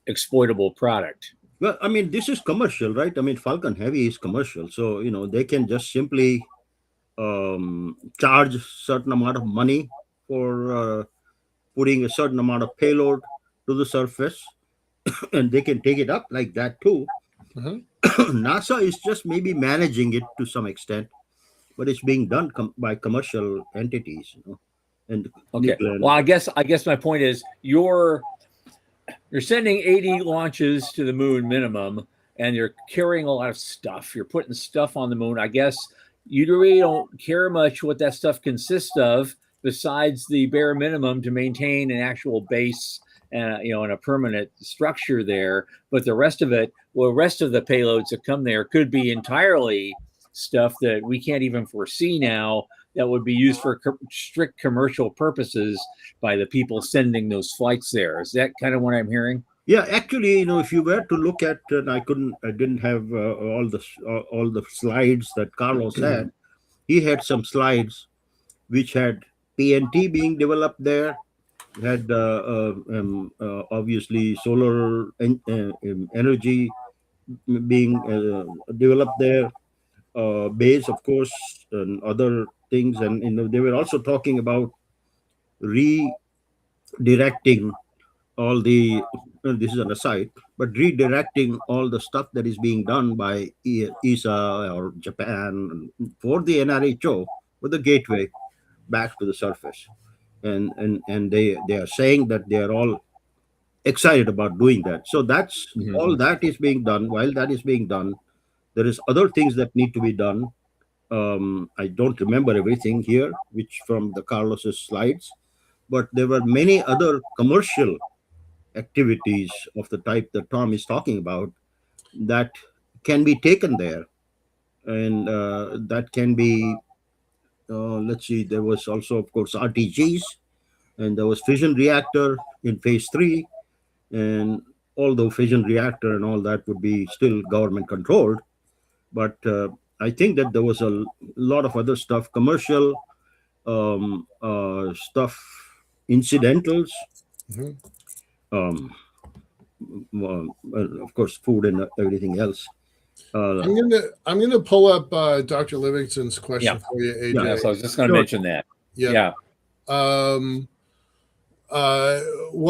exploitable product? Well, I mean, this is commercial, right? I mean, Falcon Heavy is commercial, so they can just simply charge certain amount of money for putting a certain amount of payload to the surface, and they can take it up like that too. NASA is just maybe managing it to some extent, but it's being done by commercial entities. And okay. Well, I guess my point is you're sending 80 launches to the moon minimum, and you're carrying a lot of stuff. You're putting stuff on the moon. I guess you really don't care much what that stuff consists of, besides the bare minimum to maintain an actual base and a permanent structure there. But the rest of the payloads that come there could be entirely stuff that we can't even foresee now, that would be used for strict commercial purposes by the people sending those flights there. Is that kind of what I'm hearing? Yeah, actually, if you were to look at, and I didn't have all the slides that Carlos had. He had some slides which had PNT being developed there, had obviously solar energy being developed there, base, of course, and other things. And they were also talking about redirecting all the, well, this is an aside, but redirecting all the stuff that is being done by ESA or Japan for the NRHO with the gateway back to the surface. And they are saying that they are all excited about doing that. So that's all that is being done. While that is being done, there is other things that need to be done. I don't remember everything here, which from the Carlos's slides, but there were many other commercial activities of the type that Tom is talking about that can be taken there, and that can be. Let's see. There was also, of course, RTGs, and there was fission reactor in phase 3, and although fission reactor and all that would be still government controlled, but I think that there was a lot of other stuff, commercial stuff, incidentals, Mhm. um, of course, food and everything else. I'm gonna pull up Dr. Livingston's question for you, AJ. Yeah, so I was just going to mention that. Yeah. What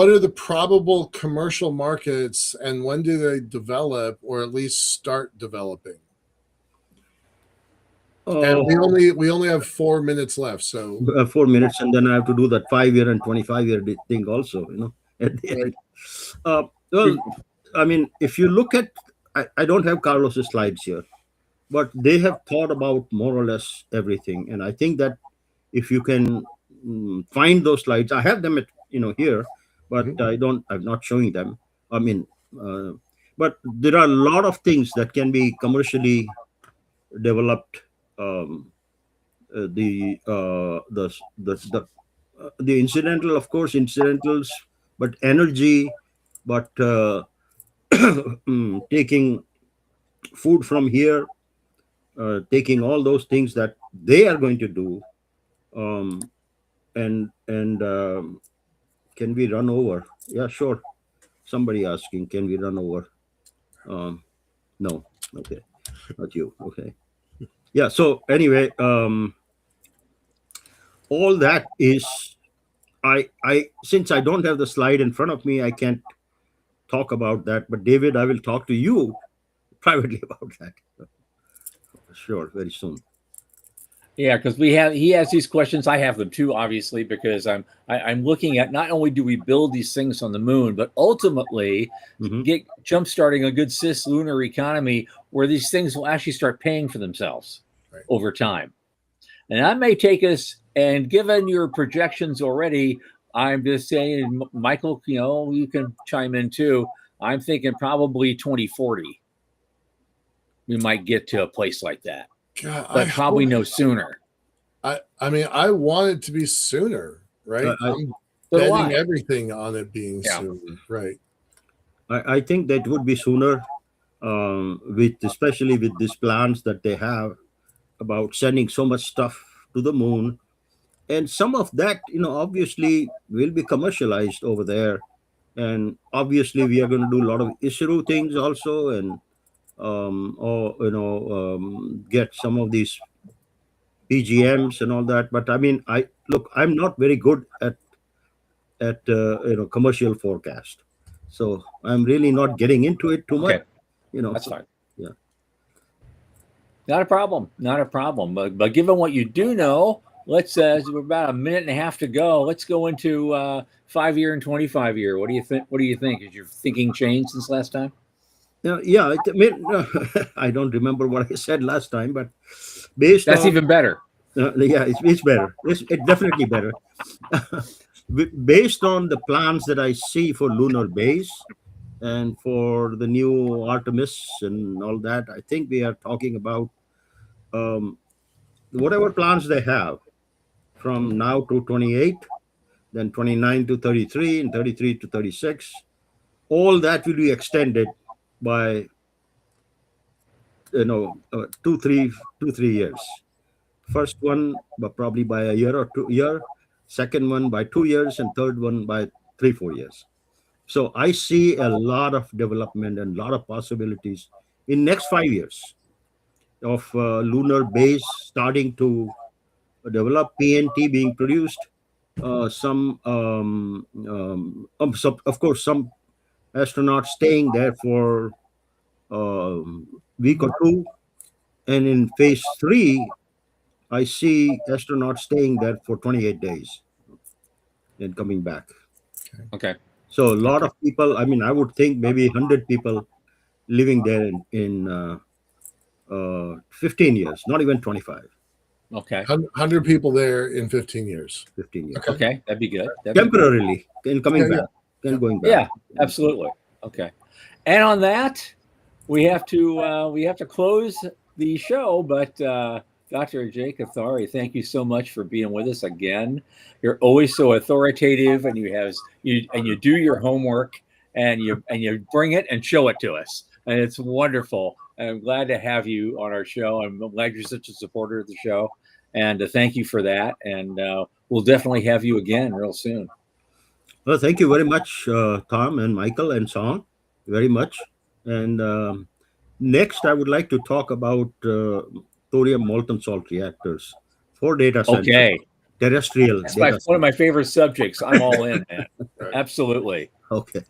are the probable commercial markets, and when do they develop, or at least start developing? And we only have 4 minutes left, so 4 minutes, and then I have to do that 5-year and 25-year thing also. At the end. Well, I mean, if you look at, I don't have Carlos's slides here, but they have thought about more or less everything, and I think that if you can find those slides, I have them at here, but I'm not showing them. I mean, but there are a lot of things that can be commercially developed. The incidental, of course, incidentals, but energy, but taking food from here, taking all those things that they are going to do, and can we run over? Yeah, sure. Somebody asking, can we run over? No. Okay, not you. Okay. Yeah. So anyway, all that is, I since I don't have the slide in front of me, I can't talk about that. But David, I will talk to you privately about that. Sure, very soon. Yeah, because he has these questions. I have them too, obviously, because I'm looking at not only do we build these things on the moon, but ultimately get jump-starting a good cislunar economy where these things will actually start paying for themselves over time. And that may take us, and given your projections already, I'm just saying, Michael, you can chime in too. I'm thinking probably 2040. We might get to a place like that. God, but probably no sooner. I mean, I want it to be sooner, right? I'm betting everything on it being sooner, right? I think that would be sooner, especially with these plans that they have about sending so much stuff to the moon, and some of that, obviously will be commercialized over there, and obviously we are going to do a lot of ISRO things also, and get some of these PGMs and all that. But I mean, I'm not very good at commercial forecast, so I'm really not getting into it too much. That's fine. Yeah, not a problem. But given what you do know, let's we're about a minute and a half to go. Let's go into 5-year and 25-year. What do you think? Has your thinking changed since last time? Yeah. I don't remember what I said last time, but that's even better. Yeah, it's better. It's definitely better. Based on the plans that I see for lunar base and for the new Artemis and all that, I think we are talking about whatever plans they have from now to 28, then 29 to 33, and 33 to 36. All that will be extended by 2-3 years. First one, but probably by a year or 2 year. Second one by 2 years, and third one by 3 4 years. So I see a lot of development and a lot of possibilities in next 5 years of lunar base starting to develop, PNT being produced, so of course some astronauts staying there for week or two, and in phase 3, I see astronauts staying there for 28 days and coming back. Okay. So a lot Okay. of people. I mean, I would think maybe 100 people living there in 15 years, not even 25, Okay. 100 people there in 15 years. 15 years. Okay. That'd be good. That'd be good. Temporarily, and coming Yeah, back and going back. Yeah, absolutely. Okay. And on that, we have to close the show, but Dr. Ajay Kothari, thank you so much for being with us again. You're always so authoritative, and you do your homework, and you bring it and show it to us, and it's wonderful. And I'm glad to have you on our show. I'm glad you're such a supporter of the show, and thank you for that. And we'll definitely have you again real soon. Well, thank you very much, Tom and Michael and Song, very much. And next, I would like to talk about thorium molten salt reactors for data centers, Okay. terrestrial That's data one of my favorite subjects. I'm all in, man. Absolutely. Okay.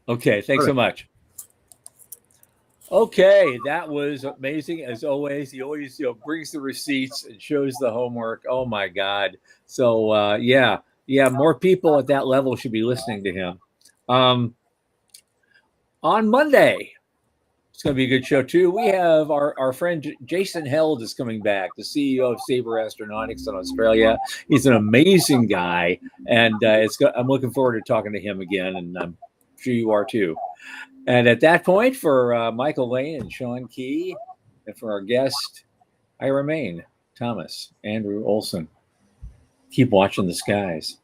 Okay. Thanks All so right. much. Okay, that was amazing as always. He always brings the receipts and shows the homework. Oh my God! So yeah, more people at that level should be listening to him. On Monday, it's going to be a good show too. We have our friend Jason Held is coming back, the CEO of Sabre Astronautics in Australia. He's an amazing guy, and I'm looking forward to talking to him again, and I'm sure you are too. And at that point, for Michael Lane and Sean Key, and for our guest, I remain Thomas Andrew Olson. Keep watching the skies.